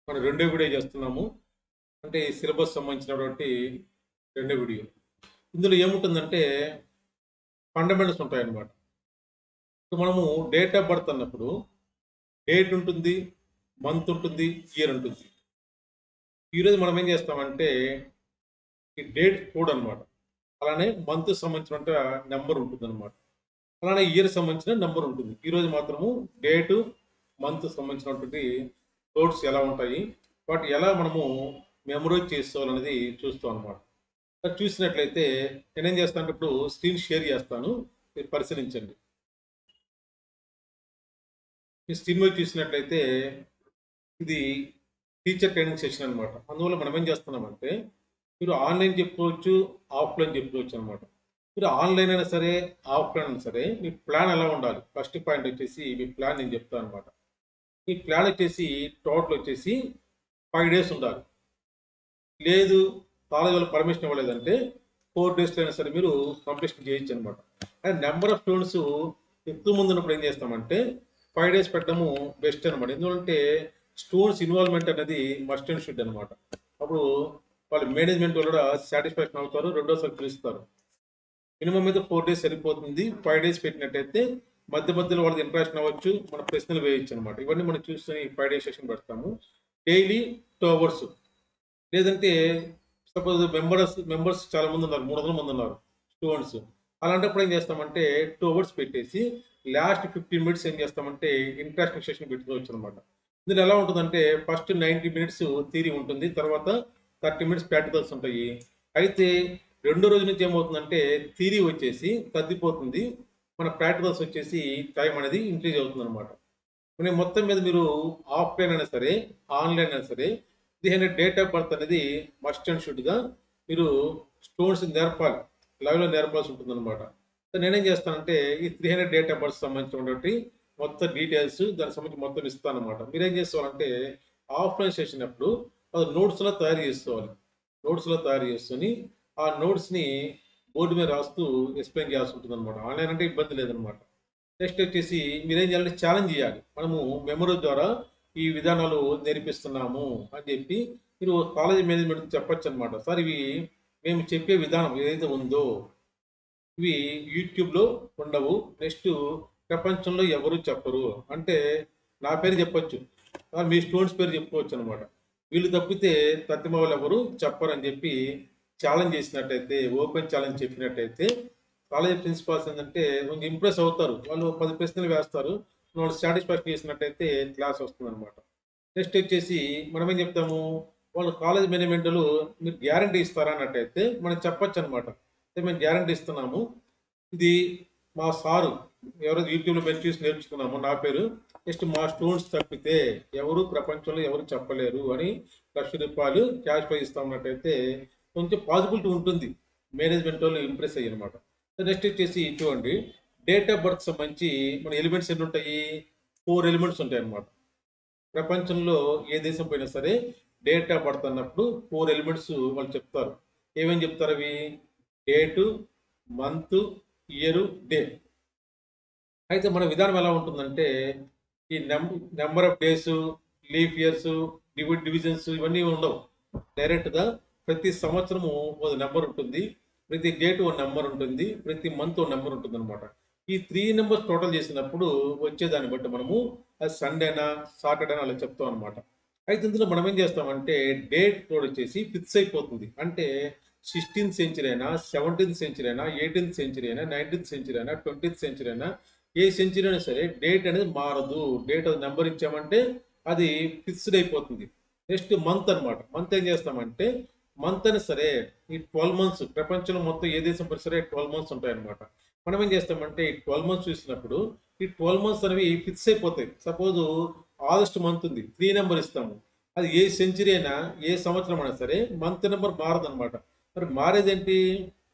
మనం రెండో వీడియో చేస్తున్నాము. అంటే సిలబస్ సంబంధించినటువంటి రెండో వీడియో. ఇందులో ఏముంటుందంటే ఫండమెంటల్స్ ఉంటాయన్నమాట. మనము డేట్ ఆఫ్ బర్త్ అన్నప్పుడు డేట్ ఉంటుంది, మంత్ ఉంటుంది, ఇయర్ ఉంటుంది. ఈరోజు మనం ఏం చేస్తామంటే ఈ డేట్ కోడ్ అనమాట. అలానే మంత్ సంబంధించిన నెంబర్ ఉంటుంది అనమాట. అలానే ఇయర్ సంబంధించిన నెంబర్ ఉంటుంది. ఈరోజు మాత్రము డేటు మంత్ సంబంధించినటువంటి కోడ్స్ ఎలా ఉంటాయి, వాటి ఎలా మనము మెమరైజ్ చేసుకోవాలనేది చూస్తాం అనమాట. చూసినట్లయితే నేనేం చేస్తాను, ఇప్పుడు స్క్రీన్ షేర్ చేస్తాను, మీరు పరిశీలించండి. ఈ స్క్రీన్ మీద చూసినట్లయితే ఇది టీచర్ ట్రైనింగ్ సెషన్ అనమాట. అందువల్ల మనం ఏం చేస్తున్నామంటే మీరు ఆన్లైన్ చెప్పుకోవచ్చు, ఆఫ్లైన్ చెప్పుకోవచ్చు అనమాట. మీరు ఆన్లైన్ అయినా సరే, ఆఫ్లైన్ అయినా సరే మీ ప్లాన్ ఎలా ఉండాలి. ఫస్ట్ పాయింట్ వచ్చేసి మీ ప్లాన్ నేను చెప్తాను అనమాట. మీ ప్లాన్ వచ్చేసి టోటల్ వచ్చేసి 5 days ఉండాలి. లేదు కాలేజ్ వాళ్ళు పర్మిషన్ ఇవ్వలేదంటే 4 days అయినా సరే మీరు కంప్లీషన్ చేయొచ్చు అనమాట. అండ్ నెంబర్ ఆఫ్ స్టూడెంట్స్ ఎక్కువ మంది ఉన్నప్పుడు ఏం చేస్తామంటే 5 days పెట్టడము బెస్ట్ అనమాట. ఎందుకంటే స్టూడెంట్స్ ఇన్వాల్వ్మెంట్ అనేది మస్ట్ అండ్ షుడ్ అనమాట. అప్పుడు వాళ్ళు మేనేజ్మెంట్ వాళ్ళు కూడా సాటిస్ఫాక్షన్ అవుతారు, రెండోసారి పిలుస్తారు. మినిమం మీద 4 days సరిపోతుంది. 5 days పెట్టినట్టయితే మధ్య మధ్యలో వాళ్ళకి ఇంట్రాక్షన్ అవ్వచ్చు, మన ప్రశ్నలు వేయచ్చు అనమాట. ఇవన్నీ మనం చూసుకొని 5 days సెషన్ పెడతాము. Daily 2 hours. లేదంటే సపోజ్ మెంబర్స్ చాలా మంది ఉన్నారు, 300 మంది ఉన్నారు స్టూడెంట్స్. అలాంటప్పుడు ఏం చేస్తామంటే 2 hours పెట్టేసి లాస్ట్ 15 minutes ఏం చేస్తామంటే ఇంట్రాక్షన్ సెషన్ పెట్టుకోవచ్చు అనమాట. ఇందులో ఎలా ఉంటుందంటే ఫస్ట్ 90 minutes థియరీ ఉంటుంది, తర్వాత 30 minutes ప్రాక్టికల్స్ ఉంటాయి. అయితే రెండో రోజు నుంచి ఏమవుతుందంటే థియరీ వచ్చేసి తగ్గిపోతుంది, మన ప్రాక్టికల్స్ వచ్చేసి టైం అనేది ఇంక్రీజ్ అవుతుంది అనమాట. మొత్తం మీద మీరు ఆఫ్లైన్ అయినా సరే, ఆన్లైన్ అయినా సరే, దీని డేట్ ఆఫ్ బర్త్ అనేది మస్ట్ అండ్ షుడ్గా మీరు స్టూడెంట్స్ నేర్పాలి, లైవ్లో నేర్పాల్సి ఉంటుంది అనమాట. సో నేనేం చేస్తానంటే ఈ 300 డేట్ ఆఫ్ బర్త్ సంబంధించినటువంటి మొత్తం డీటెయిల్స్ దానికి సంబంధించి మొత్తం ఇస్తాను అనమాట. మీరేం చేసుకోవాలంటే ఆఫ్లైన్ సెషన్ అప్పుడు అది నోట్స్లో తయారు చేసుకోవాలి. నోట్స్లో తయారు చేసుకొని ఆ నోట్స్ని బోర్డు మీద రాస్తూ ఎక్స్ప్లెయిన్ చేయాల్సి ఉంటుంది అనమాట. ఆన్లైన్ అంటే ఇబ్బంది లేదనమాట. నెక్స్ట్ వచ్చేసి మీరేం చేయాలంటే ఛాలెంజ్ చేయాలి. మనము మెమరీ ద్వారా ఈ విధానాలు నేర్పిస్తున్నాము అని చెప్పి మీరు కాలేజ్ మేనేజ్మెంట్ చెప్పొచ్చు అనమాట. సార్ ఇవి మేము చెప్పే విధానం ఏదైతే ఉందో ఇవి యూట్యూబ్లో ఉండవు, నెక్స్ట్ ప్రపంచంలో ఎవరు చెప్పరు అంటే నా పేరు చెప్పొచ్చు, మీ స్టూడెంట్స్ పేరు చెప్పుకోవచ్చు అనమాట. వీళ్ళు తప్పితే తత్తిమ వాళ్ళు ఎవరు చెప్పరు అని చెప్పి ఛాలెంజ్ చేసినట్టయితే, ఓపెన్ ఛాలెంజ్ చెప్పినట్టయితే కాలేజ్ ప్రిన్సిపాల్స్ ఏంటంటే కొంచెం ఇంప్రెస్ అవుతారు. వాళ్ళు 10 ప్రశ్నలు వేస్తారు, వాళ్ళు సాటిస్ఫాక్షన్ చేసినట్టయితే క్లాస్ వస్తుంది అనమాట. నెక్స్ట్ వచ్చేసి మనం ఏం చెప్తాము, వాళ్ళు కాలేజ్ మేనేజ్మెంట్లు మీరు గ్యారంటీ ఇస్తారా అన్నట్టయితే మనం చెప్పొచ్చు అనమాట. మేము గ్యారంటీ ఇస్తున్నాము, ఇది మా సారు ఎవరైతే యూట్యూబ్లో పెట్టి చూసి నేర్చుకున్నాము, నా పేరు, నెక్స్ట్ మా స్టూడెంట్స్ తప్పితే ఎవరు ప్రపంచంలో ఎవరు చెప్పలేరు అని ₹1,00,000 క్యాష్ ప్రైజ్ ఇస్తామన్నట్టయితే కొంచెం పాజిబిలిటీ ఉంటుంది, మేనేజ్మెంట్ వాళ్ళు ఇంప్రెస్ అయ్యి అనమాట. నెక్స్ట్ వచ్చేసి చూడండి, డేట్ ఆఫ్ బర్త్ సంబంధించి మన ఎలిమెంట్స్ ఎన్ని ఉంటాయి, 4 ఎలిమెంట్స్ ఉంటాయి అన్నమాట. ప్రపంచంలో ఏ దేశం పోయినా సరే డేట్ ఆఫ్ బర్త్ అన్నప్పుడు 4 ఎలిమెంట్స్ వాళ్ళు చెప్తారు. ఏమేమి చెప్తారు అవి, డేటు, మంత్, ఇయర్, డే. అయితే మన విధానం ఎలా ఉంటుందంటే ఈ number of days, leaf years, divisions ఇవన్నీ ఉండవు. డైరెక్ట్గా ప్రతి సంవత్సరము ఒక నెంబర్ ఉంటుంది, ప్రతి డేట్ ఒక నెంబర్ ఉంటుంది, ప్రతి మంత్ ఒక నెంబర్ ఉంటుంది అనమాట. ఈ 3 నెంబర్స్ టోటల్ చేసినప్పుడు వచ్చేదాన్ని బట్టి మనము అది సండేనా సాటర్డేనా అలా చెప్తాం అనమాట. అయితే ఇందులో మనం ఏం చేస్తామంటే డేట్ కోడ్ వచ్చేసి ఫిక్స్ అయిపోతుంది. అంటే 16th సెంచరీ అయినా, 17th సెంచరీ అయినా, 18th సెంచరీ అయినా, 19th సెంచరీ అయినా, 20th సెంచరీ అయినా, ఏ సెంచరీ అయినా సరే డేట్ అనేది మారదు. డేట్ నెంబర్ ఇచ్చామంటే అది ఫిక్స్డ్ అయిపోతుంది. నెక్స్ట్ మంత్ అనమాట. మంత్ ఏం చేస్తామంటే మంత్ అయినా సరే ఈ 12 months ప్రపంచంలో మొత్తం ఏ దేశం పడి సరే 12 months ఉంటాయన్నమాట. మనం ఏం చేస్తామంటే ఈ 12 months చూసినప్పుడు ఈ 12 months అనేవి ఫిక్స్ అయిపోతాయి. సపోజ్ ఆగస్ట్ మంత్ ఉంది, 3 నెంబర్ ఇస్తాము, అది ఏ సెంచరీ అయినా ఏ సంవత్సరం అయినా సరే మంత్ నెంబర్ మారదనమాట. మరి మారేదేంటి,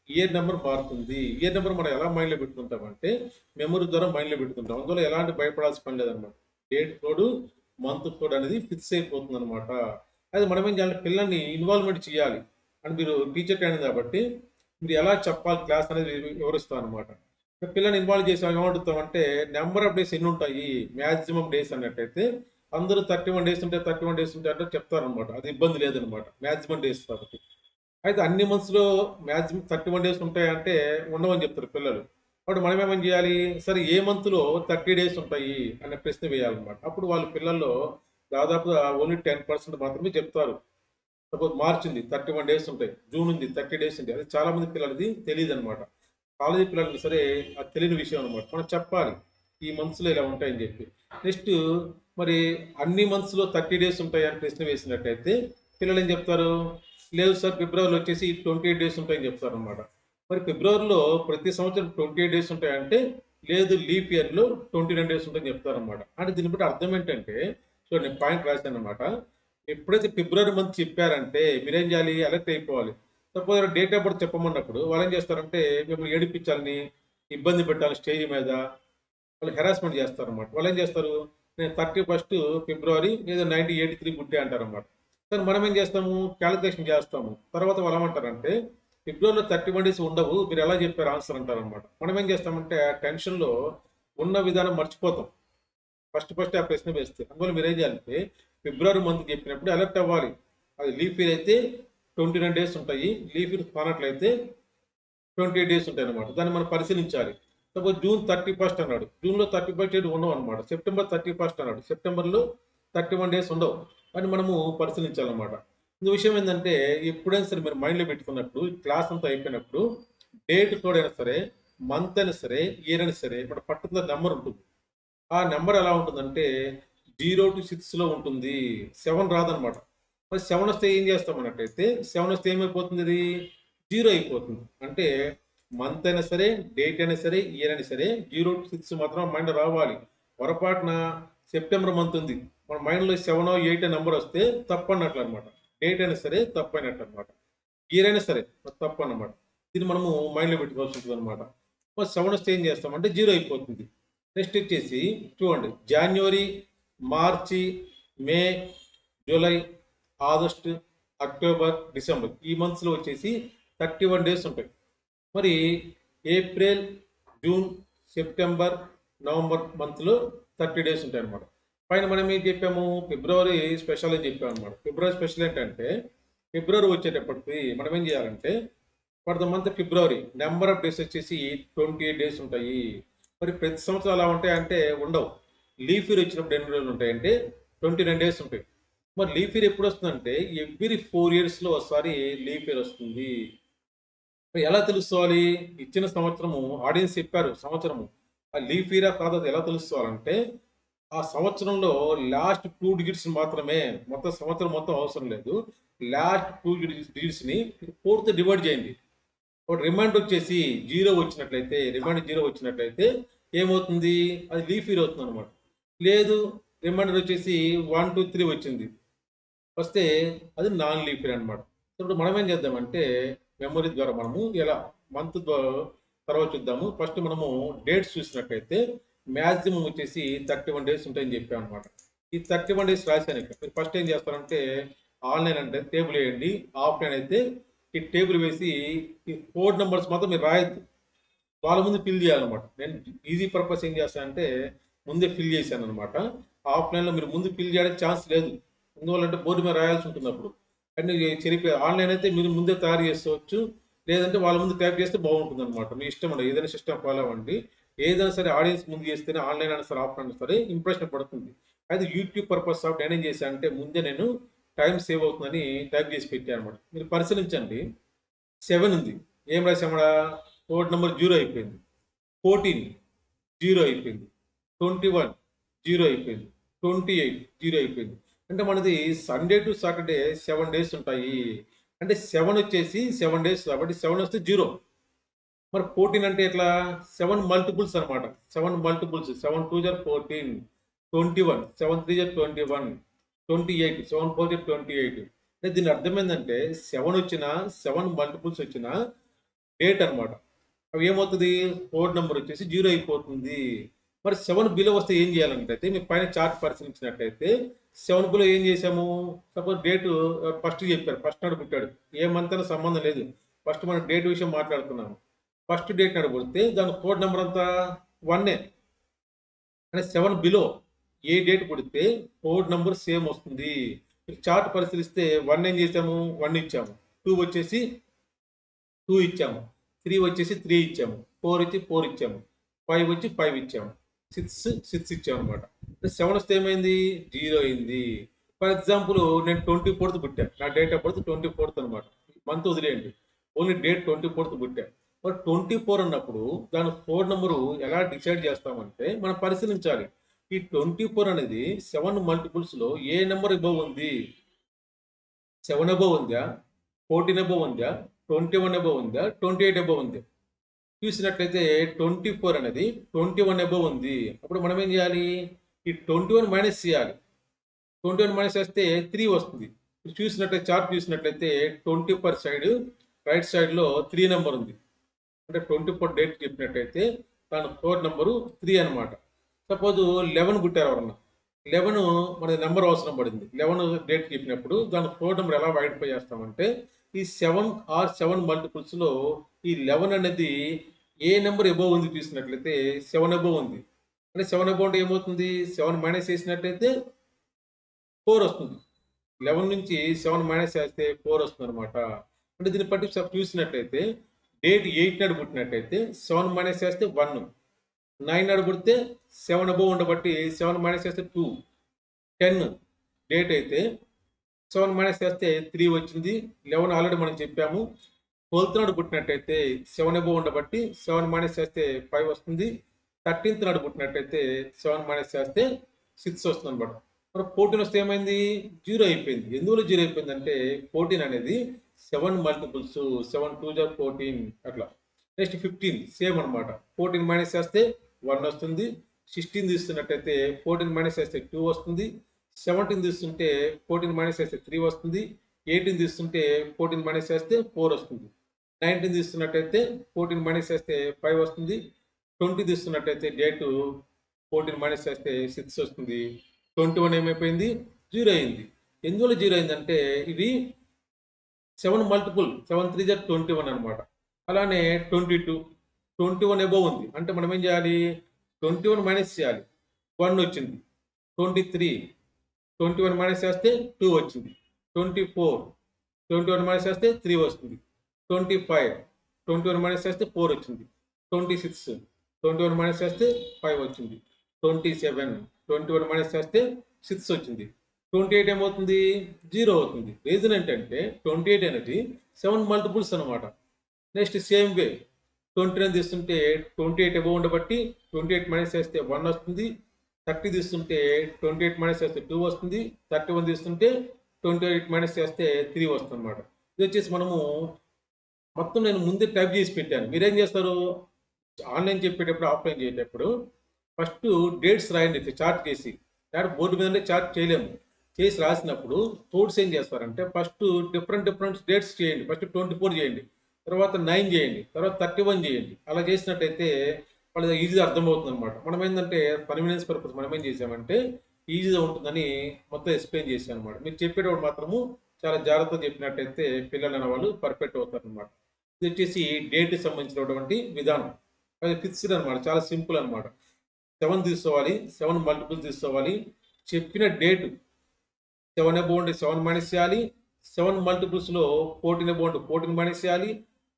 ఇయర్ నెంబర్ మారుతుంది. ఇయర్ నెంబర్ మనం ఎలా మైండ్లో పెట్టుకుంటామంటే మెమరీ ద్వారా మైండ్లో పెట్టుకుంటాం. అందులో ఎలాంటి భయపడాల్సిన పని లేదనమాట. డేట్ కోడ్, మంత్ కోడ్ అనేది ఫిక్స్ అయిపోతుంది అనమాట. అది మనం ఏం చేయాలి, పిల్లల్ని ఇన్వాల్వ్మెంట్ చేయాలి. అండ్ మీరు టీచర్ ట్రైనింగ్ కాబట్టి మీరు ఎలా చెప్పాలి క్లాస్ అనేది వివరిస్తాం అనమాట. పిల్లల్ని ఇన్వాల్వ్ చేసి ఏమడుగుతామంటే నెంబర్ ఆఫ్ డేస్ ఎన్ని ఉంటాయి, మ్యాక్సిమం డేస్ అన్నట్టయితే అందరూ 31 డేస్ ఉంటే 31 డేస్ ఉంటే అంటే చెప్తారనమాట. అది ఇబ్బంది లేదనమాట. మాక్సిమం డేస్ కాబట్టి. అయితే అన్ని మంత్స్‌లో మాక్సిమం 31 డేస్ ఉంటాయంటే ఉండవని చెప్తారు పిల్లలు. అప్పుడు మనమేమని చేయాలి? సరే ఏ మంత్‌లో 30 డేస్ ఉంటాయి అనే ప్రశ్న వేయాలనమాట. అప్పుడు వాళ్ళ పిల్లల్లో దాదాపుగా ఓన్లీ 10% మాత్రమే చెప్తారు. సపోజ్ మార్చ్ ఉంది 31 డేస్ ఉంటాయి. జూన్ ఉంది 30 డేస్ ఉంటాయి. అది చాలా మంది పిల్లలది తెలీదనమాట. కాలేజీ పిల్లలకి సరే అది తెలియని విషయం అనమాట. మనం చెప్పాలి. ఈ మంత్స్‌లో ఇలా ఉంటాయని చెప్పి. నెక్స్ట్ మరి అన్ని మంత్స్‌లో 30 డేస్ ఉంటాయా అని ప్రశ్న వేసినట్టయితే పిల్లలు ఏం చెప్తారు? లేదు సార్ ఫిబ్రవరిలో వచ్చేసి 28 డేస్ ఉంటాయని చెప్తారనమాట. మరి ఫిబ్రవరిలో ప్రతి సంవత్సరం 28 డేస్ ఉంటాయంటే లేదు లీప్ ఇయర్‌లో 29 డేస్ ఉంటాయని చెప్తారనమాట. అంటే దీన్ని బట్టి అర్థం ఏంటంటే చూడండి నేను పాయింట్ రాశాననమాట. ఎప్పుడైతే ఫిబ్రవరి మంత్ చెప్పారంటే మీరేం చేయాలి? అలర్ట్ అయిపోవాలి. సపోజ్ డేట్ ఆఫ్ బర్త్ చెప్పమన్నప్పుడు వాళ్ళేం చేస్తారంటే మిమ్మల్ని ఏడిపించాలని, ఇబ్బంది పెట్టాలని స్టేజ్ మీద వాళ్ళు హెరాస్మెంట్ చేస్తారనమాట. వాళ్ళేం చేస్తారు? నేను 31 ఫిబ్రవరి లేదా 1983 పుట్టా అంటారనమాట. కానీ మనం ఏం చేస్తాము? కాలిక్యులేషన్ చేస్తాము. తర్వాత వాళ్ళేమంటారంటే ఫిబ్రవరిలో 31 డేస్ ఉండవు. మీరు ఎలా చెప్పారు ఆన్సర్ అంటారనమాట. మనం ఏం చేస్తామంటే ఆ టెన్షన్‌లో ఉన్న విధానం మర్చిపోతాం. ఫస్ట్ ఆ ప్రశ్న వేస్తే. అందువల్ల మీరేం చేయాలంటే ఫిబ్రవరి మంత్ చెప్పినప్పుడు అలర్ట్ అవ్వాలి. అది లీఫ్ ఇయర్ అయితే 29 డేస్ ఉంటాయి. లీఫ్ ఇయర్ కానట్లయితే 28 డేస్ ఉంటాయన్నమాట. దాన్ని మనం పరిశీలించాలి. సపోజ్ జూన్ 31 అన్నాడు. జూన్‌లో 31 డేస్ ఉండవన్నమాట. సెప్టెంబర్ 31 అన్నాడు. సెప్టెంబర్‌లో 31 డేస్ ఉండవు. అని మనము పరిశీలించాలన్నమాట. ఇంకో విషయం ఏందంటే ఎప్పుడైనా సరే మీరు మైండ్‌లో పెట్టుకున్నప్పుడు క్లాస్ అంతా అయిపోయినప్పుడు డేట్ తోడైనా సరే, మంత్ అయినా సరే, ఇయర్ అయినా సరే ఇక్కడ పర్టిక్యులర్ నంబర్ ఉంటుంది. ఆ నంబర్ ఎలా ఉంటుందంటే 0-6లో ఉంటుంది. 7 రాదనమాట. మరి 7 వస్తే ఏం చేస్తామన్నట్టయితే 7 వస్తే ఏమైపోతుంది అది? 0 అయిపోతుంది. అంటే మంత్ అయినా సరే, డేట్ అయినా సరే, ఇయర్ అయినా సరే 0-6 మాత్రం మైండ్ రావాలి. పొరపాటున సెప్టెంబర్ మంత్ ఉంది. మన మైండ్‌లో 7, 8 నంబర్ వస్తే తప్పన్నట్లు అనమాట. డేట్ అయినా సరే తప్పైనట్లు అనమాట. ఇయర్ అయినా సరే తప్పన్నమాట. దీన్ని మనము మైండ్‌లో పెట్టుకోవాల్సి ఉంటుందన్నమాట. మరి 7 వస్తే ఏం చేస్తామంటే 0 అయిపోతుంది. నెక్స్ట్ వచ్చేసి చూడండి జనవరి, మార్చి, మే, జూలై, ఆగస్టు, అక్టోబర్, డిసెంబర్ ఈ మంత్స్‌లో వచ్చేసి 31 డేస్ ఉంటాయి. మరి ఏప్రిల్, జూన్, సెప్టెంబర్, నవంబర్ మంత్‌లో 30 డేస్ ఉంటాయన్నమాట. పైన మనం ఏం చెప్పాము? ఫిబ్రవరి స్పెషల్ అని చెప్పామన్నమాట. ఫిబ్రవరి స్పెషల్ ఏంటంటే ఫిబ్రవరి వచ్చేటప్పటికి మనం ఏం చేయాలంటే for the month February number of days వచ్చేసి 28 డేస్ ఉంటాయి. మరి ప్రతి సంవత్సరం అలా ఉంటాయంటే ఉండవు. లీఫ్ ఇయర్ వచ్చినప్పుడు ఎన్ని రోజులు ఉంటాయంటే 29 డేస్ ఉంటాయి. మరి లీఫ్ ఇయర్ ఎప్పుడు వస్తుందంటే ఎవ్రీ 4 ఇయర్స్‌లో ఒకసారి లీఫ్ ఇయర్ వస్తుంది. మరి ఎలా తెలుసుకోవాలి? ఇచ్చిన సంవత్సరము ఆడియన్స్ చెప్పారు సంవత్సరము. ఆ లీఫ్ ఇయరా కాదా అది ఎలా తెలుసుకోవాలంటే ఆ సంవత్సరంలో లాస్ట్ 2 డిజిట్స్ మాత్రమే మొత్తం సంవత్సరం మొత్తం అవసరం లేదు. లాస్ట్ 2 డిజిట్స్‌ని 4తో డివైడ్ చేయండి. ఒక రిమైండర్ వచ్చేసి 0 వచ్చినట్లయితే, రిమైండర్ 0 వచ్చినట్లయితే ఏమవుతుంది? అది లీఫ్ ఇయర్ అవుతుందన్నమాట. లేదు రిమైండర్ వచ్చేసి 1, 2, 3 వచ్చింది. వస్తే అది నాన్ లీఫ్ ఇయర్ అన్నమాట. ఇప్పుడు మనం ఏం చేద్దామంటే మెమరీ ద్వారా మనము ఎలా మంత్ తర్వాత చూద్దాము. ఫస్ట్ మనము డేట్స్ చూసినట్లయితే మాక్సిమం వచ్చేసి 31 డేస్ ఉంటాయని చెప్పామన్నమాట. ఈ 31 డేస్ రాశాను ఇక్కడ. మీరు ఫస్ట్ ఏం చేస్తారంటే ఆన్‌లైన్ అంటే టేబుల్ వేయండి. ఆఫ్‌లైన్ అయితే ఈ టేబుల్ వేసి ఈ కోడ్ నంబర్స్ మాత్రం మీరు రాయొద్దు. వాళ్ళ ముందు ఫిల్ చేయాలన్నమాట. నేను ఈజీ పర్పస్ ఏం చేస్తానంటే ముందే ఫిల్ చేశానన్నమాట. ఆఫ్‌లైన్‌లో మీరు ముందు ఫిల్ చేయడానికి ఛాన్స్ లేదు. ఎందువల్లంటే బోర్డ్ మీద రాయాల్సి ఉంటుంది అప్పుడు. అన్నీ చెరిపి ఆన్‌లైన్ అయితే మీరు ముందే తయారు చేసుకోవచ్చు. లేదంటే వాళ్ళ ముందు టైప్ చేస్తే బాగుంటుందన్నమాట. మీ ఇష్టం అండి. ఏదైనా సిస్టమ్ ఫాలో అవ్వండి. ఏదైనా సరే ఆడియన్స్ ముందు చేస్తేనే ఆన్‌లైన్ అయినా సరే, ఆఫ్‌లైన్ అయినా సరే ఇంప్రెషన్ పడుతుంది. అయితే యూట్యూబ్ పర్పస్ ఆఫ్ నేనేం చేశానంటే ముందే నేను టైమ్ సేవ్ అవుతుందని టైప్ చేసి పెట్టానన్నమాట. మీరు పరిశీలించండి. 7 ఉంది. ఏం రాసామాడ? కోడ్ నంబర్ 0 అయిపోయింది. 14 0 అయిపోయింది. 21 0 అయిపోయింది. 28 0 అయిపోయింది. అంటే మనది సండే టు సాటర్‌డే 7 డేస్ ఉంటాయి. అంటే 7 వచ్చేసి 7 డేస్ కాబట్టి 7 వస్తే 0. మరి 14 అంటే ఎట్లా? 7 మల్టిపుల్స్ అన్నమాట. 7 మల్టిపుల్స్ 7 2 జర్ 14, 21, 7 3 జర్ 21, 28, 7 4 జర్ 28. అంటే దీని అర్థం ఏందంటే 7 వచ్చినా, 7 మల్టిపుల్స్ వచ్చినా డేట్ అన్నమాట. అవి ఏమవుతది? కోడ్ నంబర్ వచ్చేసి 0 అయిపోతుంది. మరి 7 బిలో వస్తే ఏం చేయాలంటే మీరు పైన చార్ట్ పరిశీలించినట్టయితే 7 బిలో ఏం చేసాము? సపోజ్ డేట్ ఫస్ట్ చెప్పారు. ఫస్ట్ నాడు పుట్టాడు. ఏ మంత్ అని సంబంధం లేదు. ఫస్ట్ మనం డేట్ విషయం మాట్లాడుతున్నాము. ఫస్ట్ డేట్ నాడు పుడితే దాని కోడ్ నంబర్ అంతా 1 అంటే 7 బిలో ఏ డేట్ కొడితే కోడ్ నంబర్ సేమ్ వస్తుంది. చార్ట్ పరిశీలిస్తే 1 ఏం చేసాము, 1 ఇచ్చాము, 2 వచ్చేసి 2 ఇచ్చాము, 3 వచ్చేసి 3 ఇచ్చాము, 4 వచ్చి 4 ఇచ్చాము, 5 వచ్చి 5 ఇచ్చాము, 6 ఇచ్చాము అనమాట. 7 వస్తే ఏమైంది, 0 అయింది. ఫర్ ఎగ్జాంపుల్ నేను 24th పుట్టాను, నా డేట్ ఆఫ్ బర్త్ 24th అనమాట. మంత్ వదిలేయండి, ఓన్లీ డేట్ 24th పుట్టాను. మరి 24 అన్నప్పుడు దాని కోడ్ నెంబరు ఎలా డిసైడ్ చేస్తామంటే మనం పరిశీలించాలి. ఈ 24 అనేది 7 మల్టిపుల్స్ లో ఏ నెంబర్ అబోవ్ ఉంది, 7 అబోవ్ ఉందా, 14 అబోవ్ ఉందా, 21 అబోవ్ ఉందా, 28 అబోవ్ ఉంది. చూసినట్లయితే 24 అనేది 21 అబోవ్ ఉంది. అప్పుడు మనం ఏం చేయాలి, ఈ 21 మైనస్ చేయాలి. 21 మైనస్ చేస్తే 3 వస్తుంది. చూసినట్లయితే చార్ట్ చూసినట్లయితే 24 సైడ్ రైట్ సైడ్ లో 3 నెంబర్ ఉంది. అంటే 24 డేట్ చెప్పినట్టయితే దాని కోడ్ నెంబరు 3 అనమాట. సపోజ్ 11 పుట్టారు ఎవరన్నా, 11 మన నెంబర్ అవసరం పడింది. 11 డేట్ చెప్పినప్పుడు దాని కోడ్ నెంబర్ ఎలా ఐడెంటిఫై చేస్తామంటే ఈ 7 మల్టిపుల్స్ లో ఈ 11 అనేది ఏ నెంబర్ ఎబోవ్ ఉంది చూసినట్లయితే 7 ఎబోవ్ ఉంది. అంటే 7 ఎబోవ్ అంటే ఏమవుతుంది, 7 మైనస్ చేసినట్లయితే 4 వస్తుంది. 11 నుంచి 7 మైనస్ చేస్తే 4 వస్తుంది అనమాట. అంటే దీన్ని బట్టి చూసినట్లయితే డేట్ 8 నాడు పుట్టినట్లయితే 7 మైనస్ చేస్తే 1, 9 నాడు పుడితే 7 అబోవ్ ఉండబట్టి 7 మైనస్ చేస్తే 2, 10 డేట్ అయితే 7 మైనస్ చేస్తే 3 వచ్చింది. 11 ఆల్రెడీ మనం చెప్పాము. 12th నాడు పుట్టినట్టయితే 7 అబోవ్ ఉండబట్టి 7 మైనస్ చేస్తే 5 వస్తుంది. 13th నాడు పుట్టినట్టయితే 7 మైనస్ చేస్తే 6 వస్తుంది అనమాట. మరి 14 వస్తే ఏమైంది, 0 అయిపోయింది. ఎందువల్ల 0 అయిపోయిందంటే 14 అనేది 7 మల్టిపుల్స్, 7 2 జా 14 అట్లా. నెక్స్ట్ 15 సేమ్ అనమాట. 14 మైనస్ చేస్తే 1 వస్తుంది. 16 తీసుకున్నట్టయితే 14 మైనస్ చేస్తే 2 వస్తుంది. 17 తీసుకుంటే 14 మైనస్ చేస్తే 3 వస్తుంది. 18 తీసుకుంటే 14 మైనస్ చేస్తే 4 వస్తుంది. 19 తీసుకున్నట్టయితే 14 మైనస్ చేస్తే 5 వస్తుంది. 20 తీసుకున్నట్టయితే డేటు 14 మైనస్ చేస్తే 6 వస్తుంది. 21 ఏమైపోయింది, 0 అయింది. ఎందువల్ల 0 అయిందంటే ఇది 7 మల్టిపుల్, 7 3 జా 21 అనమాట. అలానే 22, 21 ఎబోవ్ ఉంది. అంటే మనం ఏం చేయాలి, 21 మైనస్ చేయాలి, 1 వచ్చింది. 23, 21 మైనస్ చేస్తే 2 వచ్చింది. 24, 21 మైనస్ చేస్తే 3 వస్తుంది. 25, 21 మైనస్ చేస్తే 4 వచ్చింది. 26, 21 మైనస్ చేస్తే 5 వచ్చింది. 27, 21 మైనస్ చేస్తే 6 వచ్చింది. 28 ఏమవుతుంది, 0 అవుతుంది. రీజన్ ఏంటంటే 28 అనేది 7 మల్టిపుల్స్ అనమాట. నెక్స్ట్ సేమ్ వే 29 తీసుకుంటే 28 అబోవ్ ఉండబట్టి 28 మైనస్ చేస్తే 1 వస్తుంది. 30 తీసుకుంటే 28 మైనస్ చేస్తే 2 వస్తుంది. 31 తీసుకుంటే 28 మైనస్ చేస్తే 3 వస్తుంది అనమాట. ఇది వచ్చేసి మనము మొత్తం నేను ముందే టైప్ చేసి పెట్టాను. మీరేం చేస్తారు, ఆన్లైన్ చెప్పేటప్పుడు ఆఫ్లైన్ చేసేటప్పుడు ఫస్ట్ డేట్స్ రాయండి చార్ట్ చేసి. బోర్డు మీద చార్ట్ చేయలేము, చేసి రాసినప్పుడు స్టూడెంట్స్ ఏం చేస్తారంటే ఫస్ట్ డిఫరెంట్ డేట్స్ చేయండి. ఫస్ట్ 24 చేయండి, తర్వాత 9 చేయండి, తర్వాత 31 చేయండి. అలా చేసినట్టయితే వాళ్ళకి ఈజీగా అర్థమవుతుంది అనమాట. మనం ఏంటంటే కన్వీనియన్స్ పర్పస్ మనం ఏం చేసామంటే ఈజీగా ఉంటుందని మొత్తం ఎక్స్ప్లెయిన్ చేశాను అనమాట. మీరు చెప్పేటప్పుడు మాత్రము చాలా జాగ్రత్తగా చెప్పినట్టయితే పిల్లలు అనే వాళ్ళు పర్ఫెక్ట్ అవుతారు అనమాట. ఇది వచ్చేసి డేట్కి సంబంధించినటువంటి విధానం. అది ఫిక్స్డ్ అనమాట, చాలా సింపుల్ అనమాట. 7 తీసుకోవాలి, 7 మల్టిపుల్స్ తీసుకోవాలి. చెప్పిన డేటు 7 అబోవ్ ఉంటే 7 మైనస్ చేయాలి. 7 మల్టిపుల్స్ లో 14 అబోవ్ ఉంటే 14 మైనస్ చేయాలి.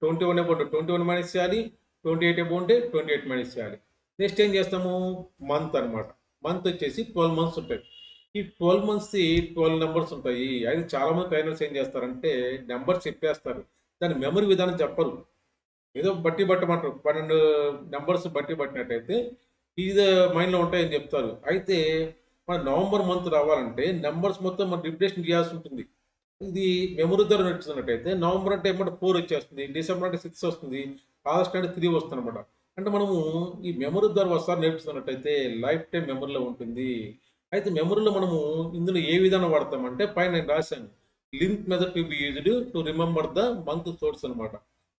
21 అబోవ్ ఉంటే 21 మైనస్ చేయాలి. 28 అబోవ్ ఉంటే 28 మైనస్ చేయాలి. నెక్స్ట్ ఏం చేస్తాము, మంత్ అనమాట. మంత్ వచ్చేసి 12 మంత్స్ ఉంటాయి. ఈ 12 మంత్స్ 12 నెంబర్స్ ఉంటాయి. అయితే చాలా మంది ట్రైనర్స్ ఏం చేస్తారంటే నెంబర్స్ చెప్పేస్తారు, దాని మెమరీ విధానం చెప్పరు. ఏదో బట్టి పట్టమంటారు, 12 నెంబర్స్ బట్టి పట్టినట్టయితే ఇది మైండ్లో ఉంటాయని చెప్తారు. అయితే మన నవంబర్ మంత్ రావాలంటే నెంబర్స్ మొత్తం మనం రిప్లేషన్ చేయాల్సి ఉంటుంది. ఇది మెమరీ ద్వారా నడుస్తున్నట్టయితే నవంబర్ అంటే ఏమంటే 4 వచ్చేస్తుంది, డిసెంబర్ అంటే 6 వస్తుంది, ఆగస్ట్ అంటే 3 వస్తుంది అనమాట. అంటే మనము ఈ మెమరీ ద్వారా ఒకసారి నేర్చుకున్నట్టయితే లైఫ్ టైం మెమరీలో ఉంటుంది. అయితే మెమరీలో మనము ఇందులో ఏ విధానం వాడతామంటే పైన నేను రాశాను, link method to be used to remember the month source అనమాట.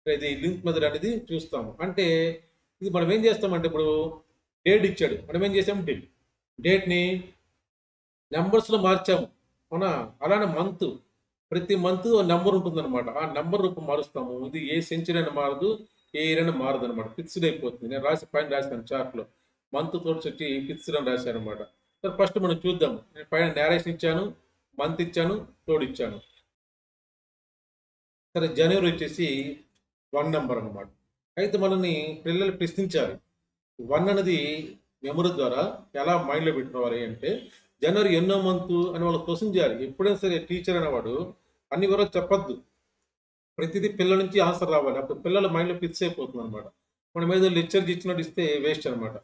ఇది లింక్ మెథడ్ అనేది చూస్తాము. అంటే ఇది మనం ఏం చేస్తామంటే ఇప్పుడు డేట్ ఇచ్చాడు, మనం ఏం చేసాము డేట్ని నెంబర్స్లో మార్చాము, అవునా. అలానే మంత్, ప్రతి మంత్ నెంబర్ ఉంటుందన్నమాట. ఆ నెంబర్ రూపం మారుస్తాము. ఇది ఏ సెంచరీ అని మారదు, ఏ ఇయర్ అని మారదు అనమాట, ఫిక్స్డ్ అయిపోతుంది. నేను పైన రాశాను చార్ట్లో మంత్ తోడ్స్ వచ్చి ఫిక్స్డ్ అని రాశాను అనమాట. సరే ఫస్ట్ మనం చూద్దాం. నేను పైన నేరేషన్ ఇచ్చాను, మంత్ ఇచ్చాను, తోడు ఇచ్చాను. సరే జనవరి వచ్చేసి 1 నంబర్ అనమాట. అయితే మనల్ని పిల్లలు ప్రశ్నించాలి. 1 అనేది మెమరీ ద్వారా ఎలా మైండ్‌లో పెట్టుకోవాలి అంటే, జనవరి ఎన్నో మంతు అని వాళ్ళకి క్వెషన్ చేయాలి. ఎప్పుడైనా సరే టీచర్ అనేవాడు అన్ని వివరాలు చెప్పొద్దు. ప్రతిదీ పిల్లల నుంచి ఆన్సర్ రావాలి. అప్పుడు పిల్లల మైండ్‌లో ఫిక్స్ అయిపోతుందనమాట. మనం ఏదో లెక్చర్ ఇచ్చినట్టు ఇస్తే వేస్ట్ అనమాట.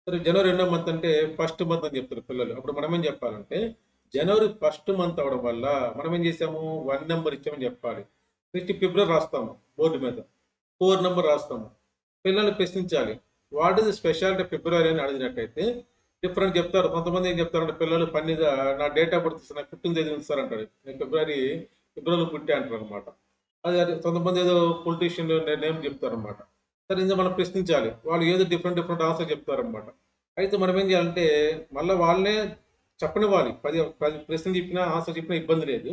సరే జనవరి ఎన్నో మంత్ అంటే ఫస్ట్ మంత్ అని చెప్తారు పిల్లలు. అప్పుడు మనమేం చెప్పాలంటే, జనవరి ఫస్ట్ మంత్ అవ్వడం వల్ల మనమేం చేసాము 1 నంబర్ ఇచ్చామని చెప్పాలి. నెక్స్ట్ ఫిబ్రవరి రాస్తాము బోర్డ్ మీద. 4 నంబర్ రాస్తాము. పిల్లల్ని ప్రశ్నించాలి. What is the speciality of February అని అడిగినట్టయితే డిఫరెంట్ చెప్తారు. కొంతమంది ఏం చెప్తారంటే పిల్లలు ఫన్నీగా నా డేట్ ఆఫ్ బర్త్ నాకు పుట్టిన తేదీ ఉంది సార్ అంటాడు. నేను ఫిబ్రవరిలో పుట్టా అంటారనమాట. అది కొంతమంది ఏదో పొలిటీషియన్ నేమ్ చెప్తారనమాట. సరే ఇందులో మనం ప్రశ్నించాలి. వాళ్ళు ఏదో డిఫరెంట్ డిఫరెంట్ ఆన్సర్ చెప్తారనమాట. అయితే మనం ఏం చేయాలంటే మళ్ళా వాళ్ళనే చెప్పనివ్వాలి. 10 ప్రశ్నలు చెప్పినా ఆన్సర్ చెప్పినా ఇబ్బంది లేదు.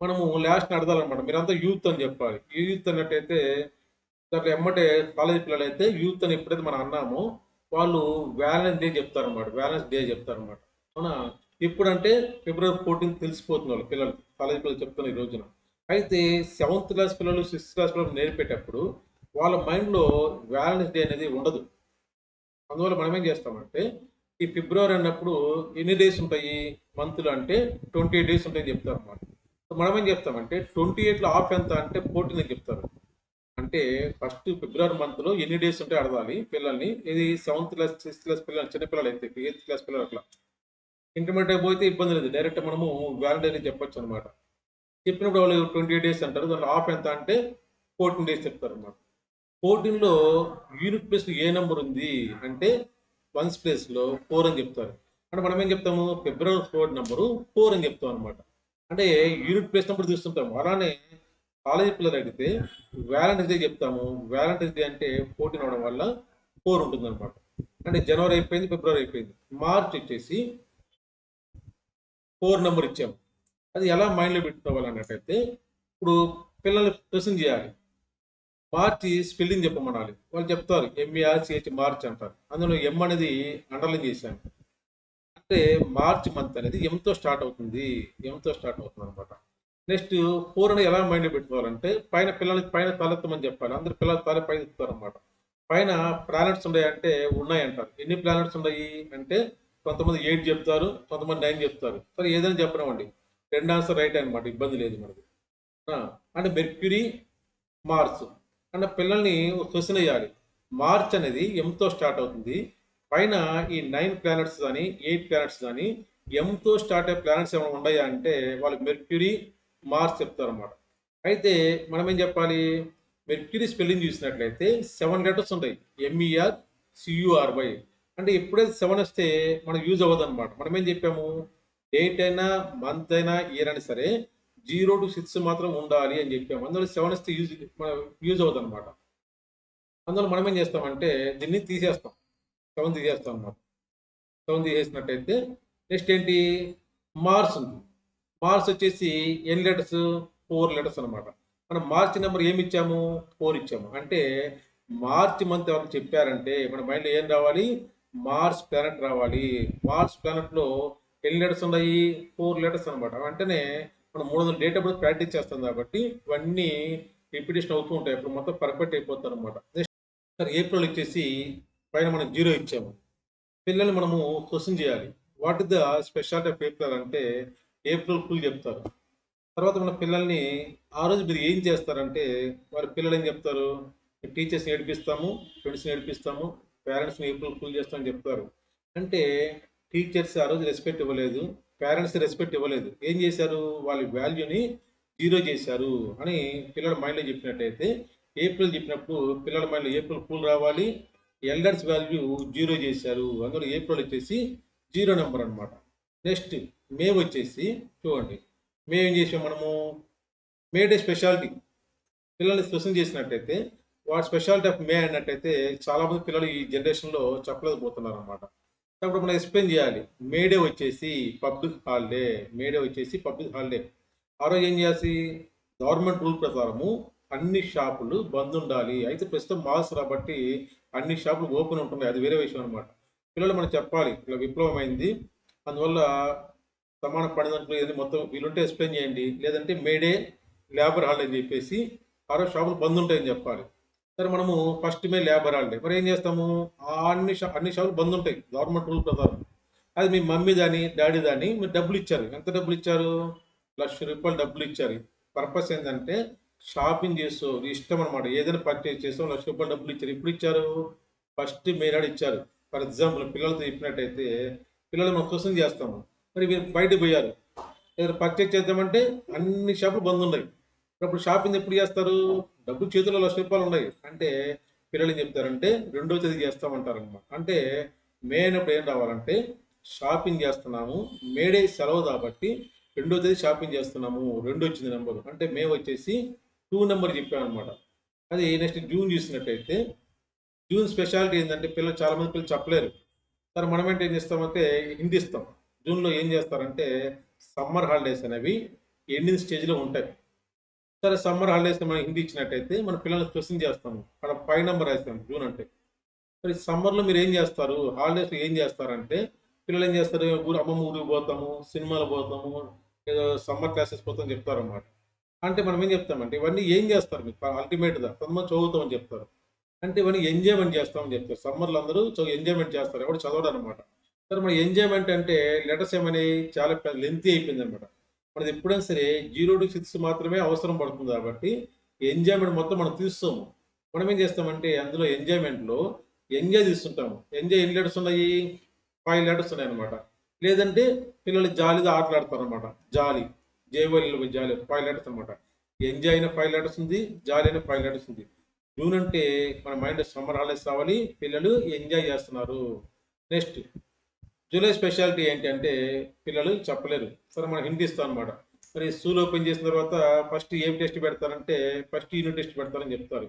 మనము లాస్ట్‌ని అడగాలనమాట. మీరంతా యూత్ అని చెప్పాలి. యూత్ అన్నట్టయితే దాంట్లో ఎమ్మటే కాలేజీ పిల్లలైతే యూత్ అని ఎప్పుడైతే మనం అన్నామో వాళ్ళు వ్యాలెన్స్ డే చెప్తారనమాట. వ్యాలెన్స్ డే చెప్తారనమాట. అవునా? ఎప్పుడంటే ఫిబ్రవరి 14 తెలిసిపోతుంది వాళ్ళ పిల్లలు. కాలేజీ పిల్లలు చెప్తున్నారు ఈ రోజున. అయితే 7th క్లాస్ పిల్లలు, 6th క్లాస్ పిల్లలు నేర్పేటప్పుడు వాళ్ళ మైండ్‌లో వ్యాలెన్స్ డే అనేది ఉండదు. అందువల్ల మనం ఏం చేస్తామంటే ఈ ఫిబ్రవరి అన్నప్పుడు ఎన్ని డేస్ ఉంటాయి మంత్‌లో అంటే 28 డేస్ ఉంటాయని చెప్తారనమాట. మనం ఏం చెప్తామంటే 28లో హాఫ్ ఎంత అంటే 14 అని చెప్తారు. అంటే ఫస్ట్ ఫిబ్రవరి మంత్‌లో ఎన్ని డేస్ ఉంటాయో అడగాలి పిల్లల్ని. ఇది 7th క్లాస్, 6th క్లాస్ పిల్లలు చిన్న పిల్లలైతే 8th క్లాస్ పిల్లలు అట్లా. ఇంటర్మీడియేట్ అయిపోతే ఇబ్బంది లేదు. డైరెక్ట్ మనము వాలంటరీ చెప్పొచ్చనమాట. చెప్పినప్పుడు వాళ్ళు 28 డేస్ అంటారు. దాంట్లో హాఫ్ ఎంత అంటే 14 డేస్ చెప్తారనమాట. 14లో యూనిట్ ప్లేస్‌లో ఏ నంబర్ ఉంది అంటే వన్స్ ప్లేస్‌లో 4 అని చెప్తారు. అంటే మనం ఏం చెప్తాము ఫిబ్రవరి 4 నంబరు 4 అని చెప్తాం అనమాట. అంటే యూనిట్ ప్లేస్ నంబర్ తీసుకుంటాము. అలానే కాలేజీ పిల్లలు అడిగితే వాలంటైన్స్ డే చెప్తాము. వాలంటైన్స్ డే అంటే 14 అవ్వడం వల్ల 4 ఉంటుందన్నమాట. అంటే జనవరి అయిపోయింది, ఫిబ్రవరి అయిపోయింది. మార్చ్ వచ్చేసి 4 నంబర్ ఇచ్చాము. అది ఎలా మైండ్‌లో పెట్టుకోవాలన్నట్టయితే ఇప్పుడు పిల్లల్ని క్వెషన్ చేయాలి. మార్చి స్పెల్లింగ్ చెప్పమనాలి. వాళ్ళు చెప్తారు. ఎంఈఆర్‌సీహెచ్ మార్చ్ అంటారు. అందులో ఎం అనేది అండర్‌లైన్ చేశాను. అంటే మార్చ్ మంత్ అనేది ఎంతో స్టార్ట్ అవుతుంది. ఎంతో స్టార్ట్ అవుతుందనమాట. నెక్స్ట్ 4 అని ఎలా మైండ్‌లో పెట్టుకోవాలంటే పైన పిల్లలకి పైన తలెత్తమని చెప్పాలి. అందరూ పిల్లలు తల పైన ఎత్తుతారనమాట. పైన ప్లానెట్స్ ఉన్నాయంటే ఉన్నాయంటారు. ఎన్ని ప్లానెట్స్ ఉన్నాయి అంటే కొంతమంది 8 చెప్తారు. కొంతమంది 9 చెప్తారు. సరే ఏదైనా చెప్పనివ్వండి. 2 ఆన్సర్ రైటే అనమాట. ఇబ్బంది లేదు మనకి. ఆ! అంటే మెర్క్యూరీ, మార్స్. అంటే పిల్లల్ని ఒక క్వెషన్ ఎయ్యాలి. మార్చ్ అనేది ఎంతో స్టార్ట్ అవుతుంది. పైన ఈ 9 ప్లానెట్స్ గాని, 8 ప్లానెట్స్ గాని ఎంతో స్టార్ట్ అయ్యే ప్లానెట్స్ ఏమైనా ఉన్నాయా అంటే వాళ్ళు మెర్క్యూరీ, మార్స్ చెప్తారన్నమాట. అయితే మనం ఏం చెప్పాలి? మెర్క్యూరీ స్పెల్లింగ్ చూసినట్లయితే 7 లెటర్స్ ఉంటాయి. ఎంఈఆర్, సియూఆర్‌వై. అంటే ఎప్పుడైతే 7 వస్తే మనకు యూజ్ అవ్వదన్నమాట. మనం ఏం చెప్పాము? డేట్ అయినా, మంత్ అయినా, ఇయర్ అయినా సరే 0-6 మాత్రం ఉండాలి అని చెప్పాము. అందులో 7 ఇస్తే యూజ్ అవ్వదన్నమాట. అందువల్ల మనం ఏం చేస్తామంటే దీన్ని తీసేస్తాం. 7 తీసేస్తాం అన్నమాట. 7 తీసేసినట్టయితే నెక్స్ట్ ఏంటి? మార్స్ ఉంది. మార్స్ వచ్చేసి ఎన్ని లెటర్స్? 4 లెటర్స్ అన్నమాట. మనం మార్చ్ నెంబర్ ఏమి ఇచ్చాము? 4 ఇచ్చాము. అంటే మార్చ్ మంత్ ఎవరైనా చెప్పారంటే మన మైండ్‌లో ఏం రావాలి? మార్స్ ప్లానెట్ రావాలి. మార్స్ ప్లానెట్‌లో ఎన్ని లెటర్స్ ఉన్నాయి? 4 లెటర్స్ అన్నమాట. వెంటనే మనం 300 డేట్ ఆఫ్ బర్త్ ప్రాక్టీస్ చేస్తాం కాబట్టి ఇవన్నీ రిపిటీషన్ అవుతూ ఉంటాయి. అప్పుడు మొత్తం పర్ఫెక్ట్ అయిపోతారన్నమాట. నెక్స్ట్ సార్ ఏప్రిల్ వచ్చేసి పైన మనం 0 ఇచ్చాము. పిల్లల్ని మనము క్వెషన్ చేయాలి. What is the speciality of April అంటే ఏప్రిల్ ఫుల్ చెప్తారు. తర్వాత మన పిల్లల్ని ఆ రోజు మీరు ఏం చేస్తారంటే వాళ్ళ పిల్లలు ఏం చెప్తారు? టీచర్స్‌ని ఏడిపిస్తాము, ఫ్రెండ్స్‌ని ఏడిపిస్తాము, పేరెంట్స్‌ని ఏప్రిల్ ఫుల్ చేస్తామని చెప్తారు. అంటే టీచర్స్ ఆ రోజు రెస్పెక్ట్ ఇవ్వలేదు. పేరెంట్స్ రెస్పెక్ట్ ఇవ్వలేదు. ఏం చేశారు? వాళ్ళ వాల్యూని జీరో చేశారు అని పిల్లల మైండ్‌లో చెప్పినట్టయితే ఏప్రిల్ చెప్పినప్పుడు పిల్లల మైండ్‌లో ఏప్రిల్ ఫుల్ రావాలి. ఎల్డర్స్ వాల్యూ జీరో చేశారు. అందులో ఏప్రిల్ వచ్చేసి 0 నంబర్ అన్నమాట. నెక్స్ట్ మే వచ్చేసి చూడండి. మే ఏం చేసాం మనము? మే డే స్పెషాలిటీ. పిల్లల్ని క్వెషన్ చేసినట్టయితే వాట్ స్పెషాలిటీ ఆఫ్ మే అన్నట్టయితే చాలామంది పిల్లలు ఈ జనరేషన్‌లో చెప్పలేకపోతున్నారనమాట. అప్పుడు మనం ఎక్స్‌ప్లెయిన్ చేయాలి. మే డే వచ్చేసి పబ్లిక్ హాలిడే. మే డే వచ్చేసి పబ్లిక్ హాలిడే. ఆ రోజు ఏం చేయాల్సి? గవర్నమెంట్ రూల్ ప్రకారము అన్ని షాపులు బంద్ ఉండాలి. అయితే ప్రస్తుతం మాల్స్ కాబట్టి అన్ని షాపులు ఓపెన్ ఉంటున్నాయి. అది వేరే విషయం అనమాట. పిల్లలు మనం చెప్పాలి. ఇలా విప్లవం అయింది. అందువల్ల సమాన పడినట్లు ఏది మొత్తం వీలుంటే ఎక్స్ప్లెయిన్ చేయండి, లేదంటే మేడే లేబర్ హాలిడే అని చెప్పేసి ఆ రోజు షాపులు బంద్ ఉంటాయని చెప్పాలి. సరే మనము ఫస్ట్ మే లేబర్ హాలిడే, మరి ఏం చేస్తాము? అన్ని షాపులు బంద్ ఉంటాయి గవర్నమెంట్ రూల్ ప్రకారం. అది మీ మమ్మీ దాని డాడీ దాని మీరు డబ్బులు ఇచ్చారు. ఎంత డబ్బులు ఇచ్చారు? ₹1,00,000 డబ్బులు ఇచ్చారు. పర్పస్ ఏంటంటే షాపింగ్ చేస్తూ ఇష్టం అనమాట, ఏదైనా పర్చేజ్ చేస్తాం ₹1,00,000 డబ్బులు ఇచ్చారు. ఇప్పుడు ఇచ్చారు? ఫస్ట్ మే నాడు ఇచ్చారు. ఫర్ ఎగ్జాంపుల్ పిల్లలతో చెప్పినట్టయితే పిల్లలు మనం క్వశ్చన్ చేస్తాము, మరి మీరు బయటకు పోయారు, ఏదైనా పర్చేజ్ చేద్దామంటే అన్ని షాపులు బంద్ ఉన్నాయి. అప్పుడు షాపింగ్ ఎప్పుడు చేస్తారు? డబ్బులు చేతిలో ₹1,00,000 ఉన్నాయి అంటే పిల్లలు ఏం చెప్తారంటే 2వ తేదీ చేస్తామంటారు అనమాట. అంటే మే అయినప్పుడు ఏం రావాలంటే షాపింగ్ చేస్తున్నాము, మేడే సెలవు కాబట్టి 2వ తేదీ షాపింగ్ చేస్తున్నాము, 2 వచ్చింది నెంబరు అంటే మే వచ్చేసి 2 నెంబర్ చెప్పాను అనమాట. అది నెక్స్ట్ జూన్ చూసినట్టయితే జూన్ స్పెషాలిటీ ఏంటంటే పిల్లలు చాలా మంది పిల్లలు చెప్పలేరు. సరే మనమేంటి ఏం చేస్తామంటే హింట్ ఇస్తాం. జూన్లో ఏం చేస్తారంటే సమ్మర్ హాలిడేస్ అనేవి ఎండింగ్ స్టేజ్లో ఉంటాయి. సరే సమ్మర్ హాలిడేస్ మనం హిందీ ఇచ్చినట్టయితే మన పిల్లల్ని క్వశ్చన్ చేస్తాము, అక్కడ 5 నెంబర్ రాస్తాం జూన్ అంటే. మరి సమ్మర్లో మీరు ఏం చేస్తారు, హాలిడేస్ ఏం చేస్తారంటే పిల్లలు ఏం చేస్తారు? అమ్మమ్మ ఊరికి పోతాము, సినిమాలు పోతాము, ఏదో సమ్మర్ క్లాసెస్ పోతామని చెప్తారన్నమాట. అంటే మనం ఏం చెప్తామంటే ఇవన్నీ ఏం చేస్తారు మీకు అల్టిమేట్గా కొంతమంది చదువుతామని చెప్తారు, అంటే ఇవన్నీ ఎంజాయ్మెంట్ చేస్తామని చెప్తారు. సమ్మర్లో అందరూ ఎంజాయ్మెంట్ చేస్తారు, ఎవరు చదవడం అనమాట. సరే మన ఎంజాయ్మెంట్ అంటే లెటర్స్ ఏమని చాలా లెంతీ అయిపోయింది అనమాట. మనది ఎప్పుడైనా సరే 0 to 6 మాత్రమే అవసరం పడుతుంది కాబట్టి ఎంజాయ్మెంట్ మొత్తం మనం తీస్తాము. మనం ఏం చేస్తామంటే అందులో ఎంజాయ్మెంట్లో ఎంజాయ్ తీస్తుంటాము. ఎంజాయ్ ఎన్ని లెటర్స్ ఉన్నాయి? 5 లెటర్స్ ఉన్నాయి అనమాట. లేదంటే పిల్లలు జాలీగా ఆటలాడతారు అనమాట. జాలీ, జేవైలు జాలీ 5 లెటర్స్ అనమాట. ఎంజాయ్ అయిన 5 లెటర్స్ ఉంది, జాలీ అయిన 5 లెటర్స్ ఉంది. జూన్ అంటే మన మైండ్ సమ్మర్ హాలిడేస్ రావాలి, పిల్లలు ఎంజాయ్ చేస్తున్నారు. నెక్స్ట్ జూలై స్పెషాలిటీ ఏంటి అంటే పిల్లలు చెప్పలేరు. సరే మనం హింట్ ఇస్తాం అనమాట. మరి స్కూల్ ఓపెన్ చేసిన తర్వాత ఫస్ట్ ఏం టెస్ట్ పెడతారంటే ఫస్ట్ యూనిట్ టెస్ట్ పెడతారని చెప్తారు.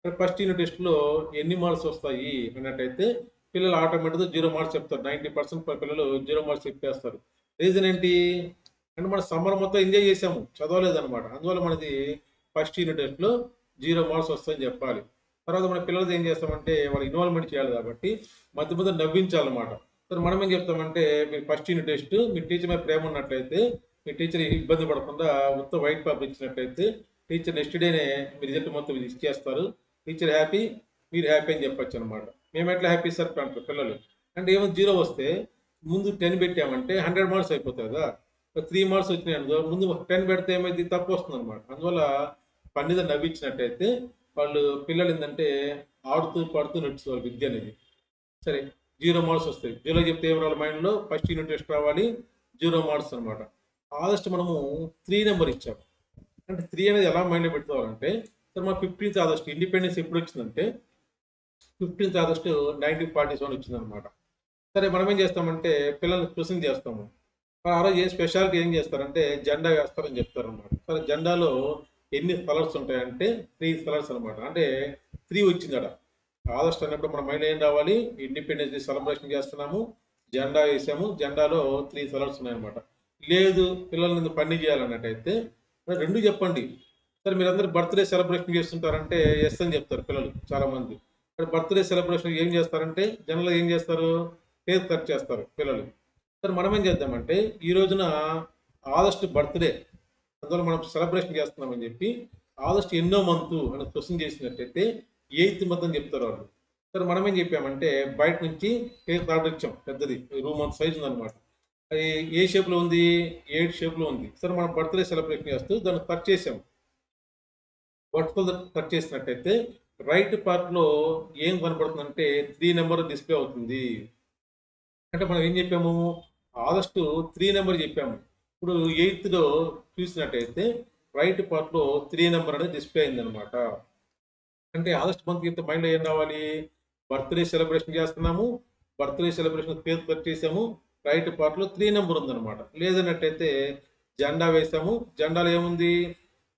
మరి ఫస్ట్ యూనిట్ టెస్ట్లో ఎన్ని మార్క్స్ వస్తాయి అన్నట్టయితే పిల్లలు ఆటోమేటిక్గా 0 మార్క్స్ చెప్తారు. 90% పిల్లలు 0 మార్క్స్ చెప్పేస్తారు. రీజన్ ఏంటి అంటే మన సమ్మర్ మొత్తం ఎంజాయ్ చేసాము, చదవలేదన్నమాట. అందువల్ల మనది ఫస్ట్ యూనిట్ టెస్ట్లో 0 మార్క్స్ వస్తాయని చెప్పాలి. తర్వాత మన పిల్లలది ఏం చేస్తామంటే వాళ్ళు ఇన్వాల్వ్మెంట్ చేయాలి కాబట్టి మధ్య మధ్య నవ్వించాలన్నమాట. సరే మనం ఏం చెప్తామంటే మీరు ఫస్ట్ యూనిట్ టెస్ట్ మీ టీచర్ మీద ప్రేమ ఉన్నట్లయితే మీ టీచర్ ఇబ్బంది పడకుండా మొత్తం వైట్ పేపర్ ఇచ్చినట్లయితే టీచర్ నెక్స్ట్ డేనే మీ రిజల్ట్ మొత్తం ఇచ్చేస్తారు. టీచర్ హ్యాపీ, మీరు హ్యాపీ అని చెప్పొచ్చు అనమాట. మేము ఎట్లా హ్యాపీ సార్ అంటారు పిల్లలు. అంటే ఏమో 0 వస్తే ముందు 10 పెట్టామంటే 100 మార్క్స్ అయిపోతాయి కదా. 3 మార్క్స్ వచ్చినాయి అనుకో, ముందు 10 పెడితే ఏమైంది తప్పు వస్తుంది అనమాట. అందువల్ల పండిత నవ్వించినట్టయితే వాళ్ళు పిల్లలు ఏంటంటే ఆడుతూ పాడుతూ నడుచుకోవాలి విద్య అనేది. సరే 0 మార్క్స్ వస్తాయి. 0 చెప్తే ఏం రావాలి మైండ్లో? ఫస్ట్ యూనిట్ టెస్ట్ రావాలి, 0 మార్క్స్ అనమాట. ఆగస్ట్ మనము 3 నెంబర్ ఇచ్చాము. అంటే 3 అనేది ఎలా మైండ్లో పెట్టుకోవాలంటే సరే మా 15th ఆగస్ట్ ఇండిపెండెన్స్ ఎప్పుడు వచ్చిందంటే 15th ఆగస్ట్ 1947 వచ్చిందనమాట. సరే మనం ఏం చేస్తామంటే పిల్లల్ని క్వశ్చన్ చేస్తాము. ఆ రోజు ఏ స్పెషాలిటీ ఏం చేస్తారంటే జెండా వేస్తారని చెప్తారనమాట. సరే జెండాలో ఎన్ని కలర్స్ ఉంటాయంటే 3 కలర్స్ అనమాట. అంటే 3 వచ్చింది అక్కడ. ఆగస్ట్ అన్నప్పుడు మన మైండ్ ఏం రావాలి? ఇండిపెండెన్స్ డే సెలబ్రేషన్ చేస్తున్నాము, జెండా వేసాము, జెండాలో 3 కలర్స్ ఉన్నాయన్నమాట. లేదు పిల్లల్ని పని చేయాలన్నట్టయితే మరి 2 చెప్పండి. సరే మీరందరూ బర్త్డే సెలబ్రేషన్ చేస్తుంటారంటే ఎస్ అని చెప్తారు పిల్లలు చాలామంది. మరి బర్త్డే సెలబ్రేషన్ ఏం చేస్తారంటే జనరల్గా ఏం చేస్తారు? కేక్ కట్ చేస్తారు పిల్లలు. సరే మనం ఏం చేద్దామంటే ఈ రోజున ఆగస్ట్ బర్త్డే, అందువల్ల మనం సెలబ్రేషన్ చేస్తున్నామని చెప్పి ఆగస్ట్ ఎన్నో మంత్ అని క్వశ్చన్ చేసినట్టయితే 8th మంత్ అని చెప్తారు వాళ్ళు. సరే మనం ఏం చెప్పామంటే బయట నుంచి కేక్ ఆర్డర్ ఇచ్చాం, పెద్దది రూమ్ అంత సైజ్ ఉందన్నమాట. అది ఏ షేప్లో ఉంది? 8 షేప్లో ఉంది. సరే మనం బర్త్డే సెలబ్రేషన్ చేస్తూ దాన్ని కట్ చేసాం. వర్టికల్ కట్ చేసినట్టయితే రైట్ పార్ట్లో ఏం కనపడుతుందంటే 3 నెంబర్ డిస్ప్లే అవుతుంది. అంటే మనం ఏం చెప్పాము? ఆగస్టు 3 నెంబర్ చెప్పాము. ఇప్పుడు 8థ్‌లో చూసినట్టయితే రైట్ పార్ట్‌లో 3 నెంబర్ అనేది డిస్ప్లే అయిందనమాట. అంటే ఆగస్ట్ మంత్ చెప్తే మైండ్‌లో ఏం రావాలి? బర్త్‌డే సెలబ్రేషన్ చేస్తున్నాము, బర్త్‌డే సెలబ్రేషన్ కేక్ కట్ చేసాము, రైట్ పార్ట్‌లో 3 నెంబర్ ఉందనమాట. లేదన్నట్టయితే జెండా వేసాము, జెండాలో ఏముంది?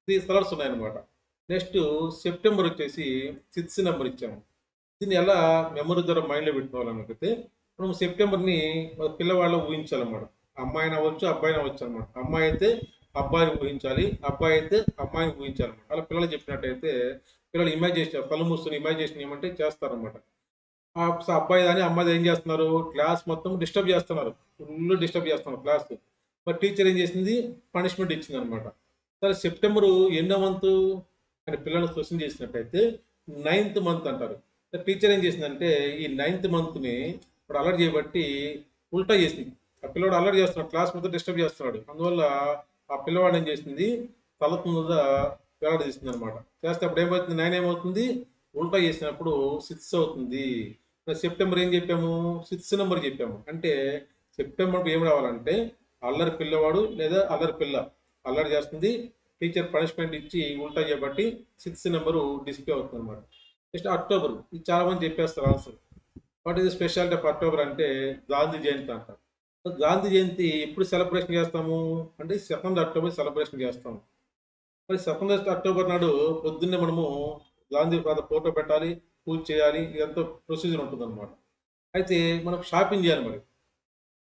3 కలర్స్ ఉన్నాయన్నమాట. నెక్స్ట్ సెప్టెంబర్ వచ్చేసి 6 నెంబర్ ఇచ్చాము. దీన్ని ఎలా మెమరీ ద్వారా మైండ్‌లో పెట్టుకోవాలనుకుంటే మనం సెప్టెంబర్‌ని పిల్లవాళ్ళకి ఊహించాలన్నమాట. అమ్మాయిని అవ్వచ్చు, అబ్బాయిని అవ్వచ్చు అనమాట. అమ్మాయి అయితే అబ్బాయిని ఊహించాలి, అబ్బాయి అయితే అమ్మాయిని ఊహించాలన్నమాట. అలా పిల్లలు చెప్పినట్టయితే పిల్లలు ఇమాజినేషన్ కళ్ళు మూసుకొని ఇమాజినేషన్ ఏమంటే చేస్తారనమాట. అబ్బాయి కానీ అమ్మాయి ఏం చేస్తున్నారు, క్లాస్ మొత్తం డిస్టర్బ్ చేస్తున్నారు, ఫుల్ డిస్టర్బ్ చేస్తున్నారు క్లాస్. మరి టీచర్ ఏం చేసింది, పనిష్మెంట్ ఇచ్చింది అనమాట. సరే సెప్టెంబరు ఎన్నో మంత్ అని పిల్లలు క్వశ్చన్ చేసినట్టయితే 9th మంత్ అంటారు. టీచర్ ఏం చేసిందంటే ఈ 9th మంత్ని ఇప్పుడు అలర్ట్ చేయబట్టి ఉల్టా చేసింది. ఆ పిల్లవాడు అలర్ట్ చేస్తున్నాడు, క్లాస్ మొత్తం డిస్టర్బ్ చేస్తున్నాడు. అందువల్ల ఆ పిల్లవాడు ఏం చేసింది, తల కింద వేలాడదీస్తుంది అనమాట. చేస్తే అప్పుడు ఏమవుతుంది, 9 ఏమవుతుంది, ఉల్టా చేసినప్పుడు 6 అవుతుంది. సెప్టెంబర్ ఏం చెప్పాము, 6 నెంబర్ చెప్పాము. అంటే సెప్టెంబర్ ఏం రావాలంటే అల్లరి పిల్లవాడు లేదా అల్లరి పిల్ల అల్లరి చేస్తుంది, టీచర్ పనిష్మెంట్ ఇచ్చి ఉల్టా చేయబట్టి 6 నెంబరు డిస్ప్లే అవుతుంది అనమాట. నెక్స్ట్ అక్టోబర్, ఇది చాలా మంది చెప్పేస్తారు answer. What is speciality of October అంటే గాంధీ జయంతి అంటారు. సో గాంధీ జయంతి ఎప్పుడు సెలబ్రేషన్ చేస్తాము అంటే 2nd అక్టోబర్ సెలబ్రేషన్ చేస్తాము. మరి 2nd అక్టోబర్ నాడు పొద్దున్నే మనము గాంధీ తాత ఫోటో పెట్టాలి, పూజ చేయాలి, ఇదంతా ప్రొసీజర్ ఉంటుంది అనమాట. అయితే మనం షాపింగ్ చేయాలి. మరి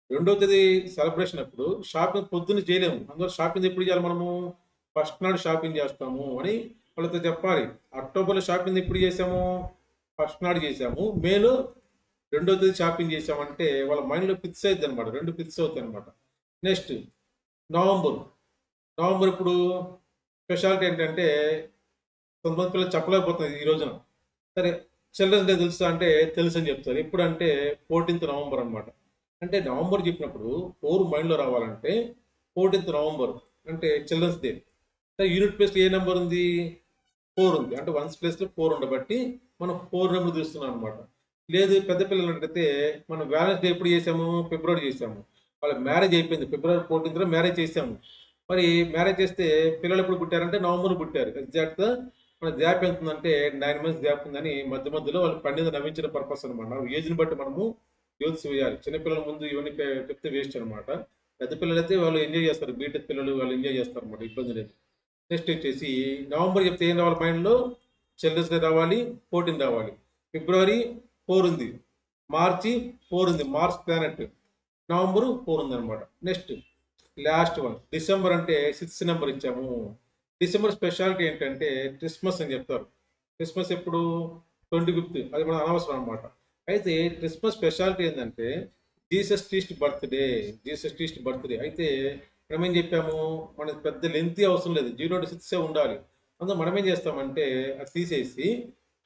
2వ తేదీ సెలబ్రేషన్ అప్పుడు షాపింగ్ పొద్దున్న చేయలేము. అందువల్ల షాపింగ్ ఎప్పుడు చేయాలి మనము, ఫస్ట్ నాడు షాపింగ్ చేస్తాము అని వాళ్ళతో చెప్పాలి. అక్టోబర్లో షాపింగ్ ఎప్పుడు చేసాము, ఫస్ట్ నాడు చేసాము. మేలో 2వ తేదీ షాపింగ్ చేసామంటే వాళ్ళ మైండ్లో ఫిక్స్ అవుతుంది అనమాట, 2 ఫిక్స్ అవుతాయి అనమాట. నెక్స్ట్ నవంబర్, నవంబర్ ఇప్పుడు స్పెషాలిటీ ఏంటంటే కొంతమంది పిల్లలు చెప్పలేకపోతుంది ఈ రోజున. సరే చిల్డ్రన్స్ డే తెలుసా అంటే తెలుసు అని చెప్తారు. ఎప్పుడు అంటే 14th నవంబర్ అనమాట. అంటే నవంబర్ చెప్పినప్పుడు 4 మైండ్లో రావాలంటే 14th నవంబర్ అంటే చిల్డ్రన్స్ డే. యూనిట్ ప్లేస్ ఏ నెంబర్ ఉంది, 4 ఉంది. అంటే 1's ప్లేస్లో 4 ఉండబట్టి మనం 4 నెంబర్ చూస్తున్నాం అనమాట. లేదు పెద్ద పిల్లలు అంటే మనం వ్యాలెన్స్ డే ఎప్పుడు చేసాము, ఫిబ్రవరి చేసాము. వాళ్ళ మ్యారేజ్ అయిపోయింది, ఫిబ్రవరి 14th మ్యారేజ్ చేసాము. మరి మ్యారేజ్ చేస్తే పిల్లలు ఎప్పుడు పుట్టారంటే నవంబర్ పుట్టారు. ఎగ్జాక్ట్గా మన గ్యాప్ ఎంత ఉందంటే 9 మంత్స్ గ్యాప్ ఉందని మధ్య మధ్యలో వాళ్ళు పండుగ నవ్వించిన పర్పస్ అనమాట. ఏజ్ని బట్టి మనము యూత్స్ వేయాలి. చిన్నపిల్లల ముందు ఇవన్నీ చెప్తే వేస్ట్ అనమాట. పెద్ద పిల్లలు అయితే వాళ్ళు ఎంజాయ్ చేస్తారు, బీటెక్ పిల్లలు వాళ్ళు ఎంజాయ్ చేస్తారు అనమాట, ఇబ్బంది లేదు. నెక్స్ట్ వచ్చేసి నవంబర్ చెప్తే ఏం రావాలి మైండ్లో, చిల్డ్రన్స్ డే రావాలి, 14 రావాలి. ఫిబ్రవరి 4 ఉంది, మార్చి 4 ఉంది, మార్స్ ప్లానెట్. నవంబరు 4 ఉంది అనమాట. నెక్స్ట్ లాస్ట్ వన్ డిసెంబర్ అంటే 6 నెంబర్ ఇచ్చాము. డిసెంబర్ స్పెషాలిటీ ఏంటంటే క్రిస్మస్ అని చెప్తారు. క్రిస్మస్ ఎప్పుడు 25th, అది మన అనవసరం అనమాట. అయితే క్రిస్మస్ స్పెషాలిటీ ఏంటంటే Jesus Christ birthday, Jesus Christ birthday. అయితే మనం ఏం చెప్పాము, మనకి పెద్ద లెంతీ అవసరం లేదు, 0 to 6 ఉండాలి. అందులో మనం ఏం చేస్తామంటే అది తీసేసి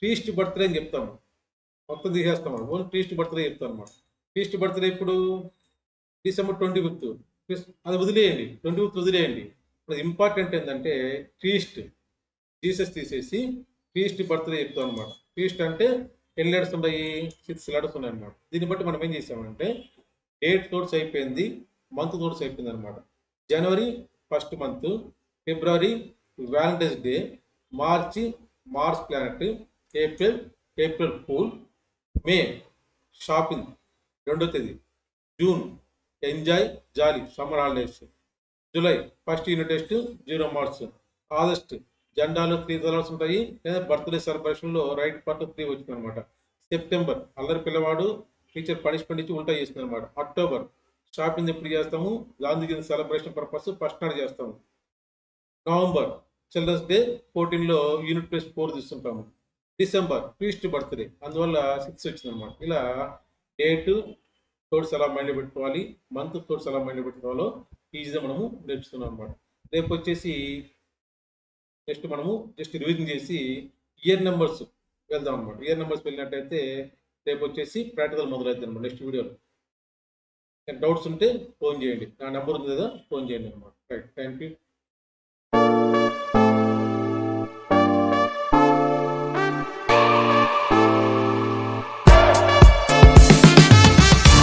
క్రీస్ట్ బర్త్డే అని చెప్తాము, మొత్తం తీసేస్తాం. ఓన్లీ క్రీస్ట్ బర్త్డే చెప్తాం అనమాట. క్రీస్ట్ బర్త్డే ఇప్పుడు డిసెంబర్ 25th, అది వదిలేయండి, 25th వదిలేయండి. ఇప్పుడు ఇంపార్టెంట్ ఏంటంటే క్రీస్ట్, జీసస్ తీసేసి క్రీస్ట్ బర్త్డే చెప్తాం అనమాట. క్రీస్ట్ అంటే ఎన్ని లెటర్స్ ఉన్నాయి, 6 లెటర్స్ ఉన్నాయి అనమాట. దీన్ని బట్టి మనం ఏం చేసామంటే డేట్ తోడ్స్ అయిపోయింది, మంత్ తోడ్స్ అయిపోయింది అనమాట. January 1st month, February Valentine's day, March Mars planet, April April fool, May shopping 2వ తేదీ, June enjoy jolly summer holidays, July 1st unit test 0 marks, August జెండాలో 3 కలర్స్ ఉంటాయి, లేదా బర్త్డే సెలబ్రేషన్లో రైట్ పార్ట్ 3 వచ్చింది అనమాట. సెప్టెంబర్ అల్లరి పిల్లవాడు టీచర్ పనిష్మెంట్ ఇచ్చి ఉల్టా చేస్తుంది అనమాట. అక్టోబర్ షాపింగ్ ఎప్పుడు చేస్తాము, Gandhi Jayanti celebration purpose first నాడు చేస్తాము. నవంబర్ చిల్డ్రన్స్ డే 14లో యూనిట్ ప్లస్ 4 తీసుకుంటాము. డిసెంబర్ క్రీస్ట్ బర్త్డే, అందువల్ల 6 వచ్చింది అనమాట. ఇలా డేట్ తోడ్స్ ఎలా మైండ్లో పెట్టుకోవాలి, మంత్ తోడ్స్ ఎలా మైండ్లో పెట్టుకోవాలో ఈజీగా మనము నేర్చుకున్నాం అనమాట. రేపు వచ్చేసి నెక్స్ట్ మనము జస్ట్ రివిజన్ చేసి ఇయర్ నెంబర్స్ వెళ్దాం అనమాట. ఇయర్ నెంబర్స్ వెళ్ళినట్టయితే రేపు వచ్చేసి ప్రాక్టికల్ మొదలవుతుంది అనమాట. నెక్స్ట్ వీడియోలో డౌట్స్ ఉంటే ఫోన్ చేయండి, నా నెంబర్ ఉంది కదా, ఫోన్ చేయండి అనమాట. Right, thank you.